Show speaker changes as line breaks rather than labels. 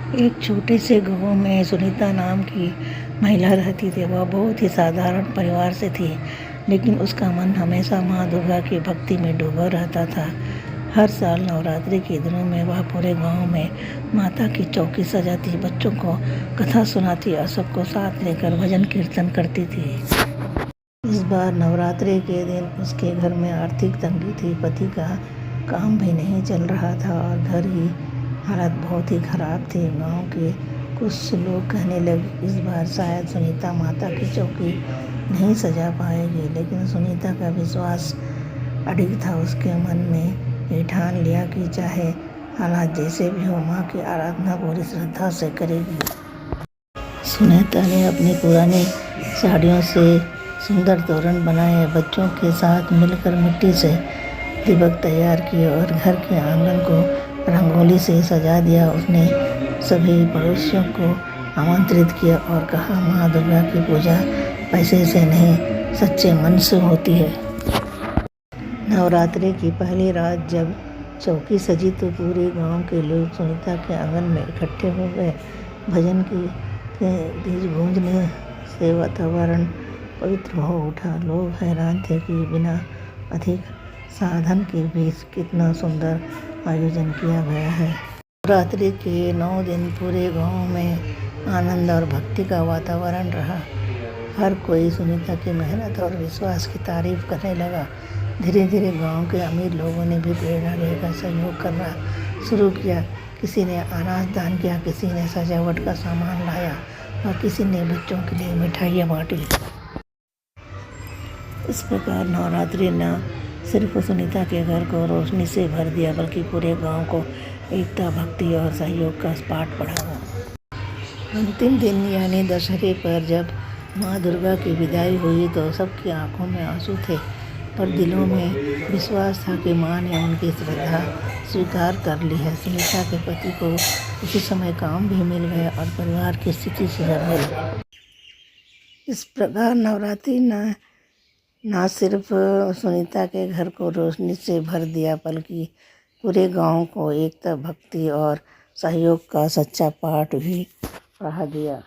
एक छोटे से गांव में सुनीता नाम की महिला रहती थी। वह बहुत ही साधारण परिवार से थी, लेकिन उसका मन हमेशा माँ दुर्गा की भक्ति में डूबा रहता था। हर साल नवरात्रि के दिनों में वह पूरे गांव में माता की चौकी सजाती, बच्चों को कथा सुनाती और सबको साथ लेकर भजन कीर्तन करती थी। इस बार नवरात्रि के दिन उसके घर में आर्थिक तंगी थी। पति का काम भी नहीं चल रहा था और घर की हालत बहुत ही खराब थी। गांव के कुछ लोग कहने लगे, इस बार शायद सुनीता माता की चौकी नहीं सजा पाएगी। लेकिन सुनीता का विश्वास अडिग था। उसके मन में ये ठान लिया कि चाहे हालात जैसे भी हो, माँ की आराधना पूरी श्रद्धा से करेगी। सुनीता ने अपनी पुरानी साड़ियों से सुंदर तोरण बनाए, बच्चों के साथ मिलकर मिट्टी से दीपक तैयार किए और घर के आंगन को रंगोली से सजा दिया। उसने सभी पड़ोसियों को आमंत्रित किया और कहा, माँ दुर्गा की पूजा पैसे से नहीं, सच्चे मन से होती है। नवरात्रि की पहली रात जब चौकी सजी तो पूरे गांव के लोग सुनीता के आंगन में इकट्ठे हो गए। भजन की तेज गूंजने से वातावरण पवित्र हो उठा। लोग हैरान थे कि बिना अधिक साधन के बीच कितना सुंदर आयोजन किया गया है। नवरात्रि के 9 दिन पूरे गांव में आनंद और भक्ति का वातावरण रहा। हर कोई सुनीता की मेहनत और विश्वास की तारीफ करने लगा। धीरे धीरे गांव के अमीर लोगों ने भी प्रेरणा लेकर सहयोग करना शुरू किया। किसी ने अनाज दान किया, किसी ने सजावट का सामान लाया और किसी ने बच्चों के लिए मिठाइयाँ बांटी। इस प्रकार नवरात्रि न सिर्फ सुनीता के घर को रोशनी से भर दिया, बल्कि पूरे गांव को एकता, भक्ति और सहयोग का पाठ पढ़ाया। अंतिम दिन यानी दशहरे पर जब माँ दुर्गा की विदाई हुई तो सबकी आंखों में आंसू थे, पर दिलों में विश्वास था कि माँ ने उनकी श्रद्धा स्वीकार कर ली है। सुनीता के पति को उसी समय काम भी मिल गया और परिवार की स्थिति सुधरने लगी। इस प्रकार नवरात्रि न सिर्फ सुनीता के घर को रोशनी से भर दिया, बल्कि पूरे गांव को एकता, भक्ति और सहयोग का सच्चा पाठ भी पढ़ा दिया।